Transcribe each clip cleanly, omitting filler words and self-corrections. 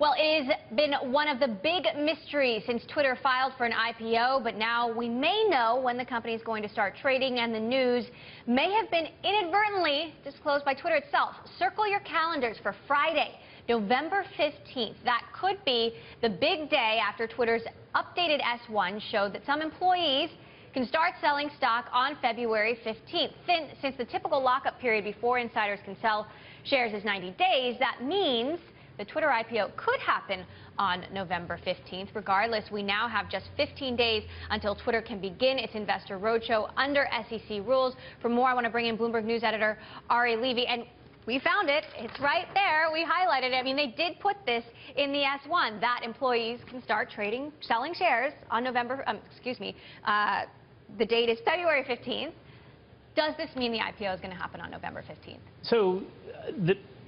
Well, it has been one of the big mysteries since Twitter filed for an IPO, but now we may know when the company is going to start trading, and the news may have been inadvertently disclosed by Twitter itself. Circle your calendars for Friday, November 15th. That could be the big day after Twitter's updated S1 showed that some employees can start selling stock on February 15th. Since the typical lockup period before insiders can sell shares is 90 days, that means the Twitter IPO could happen on November 15th. Regardless, we now have just 15 days until Twitter can begin its investor roadshow under SEC rules. For more, I want to bring in Bloomberg News editor Ari Levy. And we found it. It's right there. We highlighted it. I mean, they did put this in the S1 that employees can start selling shares on November, the date is February 15th. Does this mean the IPO is going to happen on November 15th? So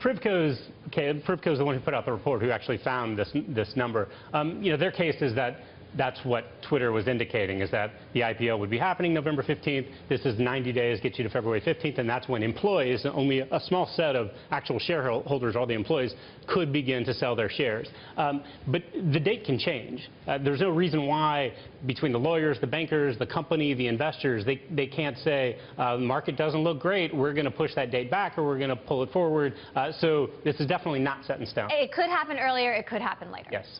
Privco's the one who put out the report, who actually found this number. Their case is that that's what Twitter was indicating, is that the IPO would be happening November 15th. This is 90 days, gets you to February 15th, and that's when employees, only a small set of actual shareholders, all the employees, could begin to sell their shares. But the date can change. There's no reason why between the lawyers, the bankers, the company, the investors, they can't say, the market doesn't look great, we're going to push that date back, or we're going to pull it forward. So this is definitely not set in stone. It could happen earlier, it could happen later. Yes.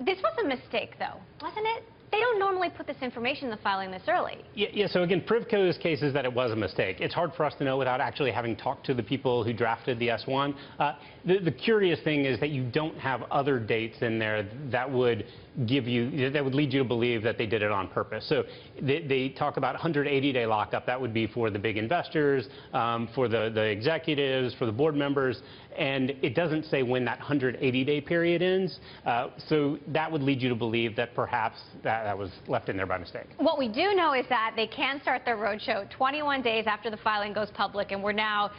This was a mistake, though, wasn't it? They don't normally put this information in the filing this early. Yeah, so again, Privco's case is that it was a mistake. It's hard for us to know without actually having talked to the people who drafted the S1. The curious thing is that you don't have other dates in there that would lead you to believe that they did it on purpose. So they talk about 180-day lockup. That would be for the big investors, for the executives, for the board members, and it doesn't say when that 180-day period ends. So that would lead you to believe that perhaps that was left in there by mistake. What we do know is that they can start their roadshow 21 days after the filing goes public, and we're now,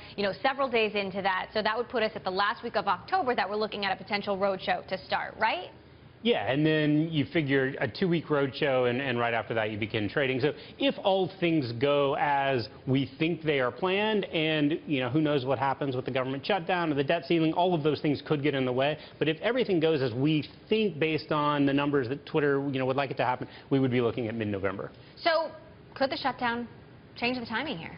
several days into that. So that would put us at the last week of October that we're looking at a potential roadshow to start, right? Yeah, and then you figure a 2-week roadshow, and right after that you begin trading. So if all things go as we think they are planned, and who knows what happens with the government shutdown or the debt ceiling, all of those things could get in the way. But if everything goes as we think based on the numbers that Twitter would like it to happen, we would be looking at mid-November. So could the shutdown change the timing here?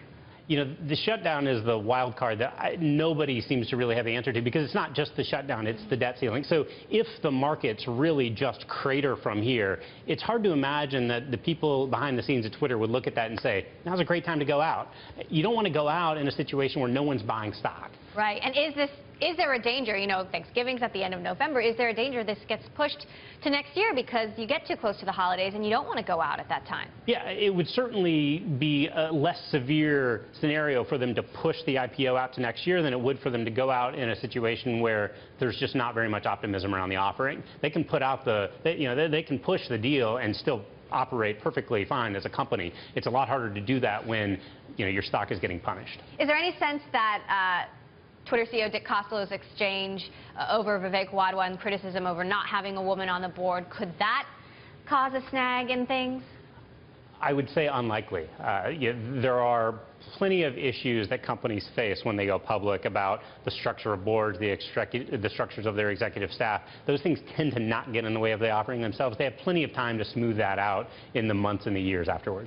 The shutdown is the wild card that nobody seems to really have the answer to, because it's not just the shutdown, it's the debt ceiling. So if the markets really just crater from here, it's hard to imagine that the people behind the scenes at Twitter would look at that and say, now's a great time to go out. You don't want to go out in a situation where no one's buying stock. Right. And is there a danger, Thanksgiving's at the end of November, is there a danger this gets pushed to next year because you get too close to the holidays and you don't want to go out at that time? Yeah, it would certainly be a less severe scenario for them to push the IPO out to next year than it would for them to go out in a situation where there's just not very much optimism around the offering. They can put out they can push the deal and still operate perfectly fine as a company. It's a lot harder to do that when your stock is getting punished. Is there any sense that Twitter CEO Dick Costolo's exchange over Vivek Wadhwa and criticism over not having a woman on the board, could that cause a snag in things? I would say unlikely. There are plenty of issues that companies face when they go public about the structure of boards, the structures of their executive staff. Those things tend to not get in the way of the offering themselves. They have plenty of time to smooth that out in the months and the years afterwards.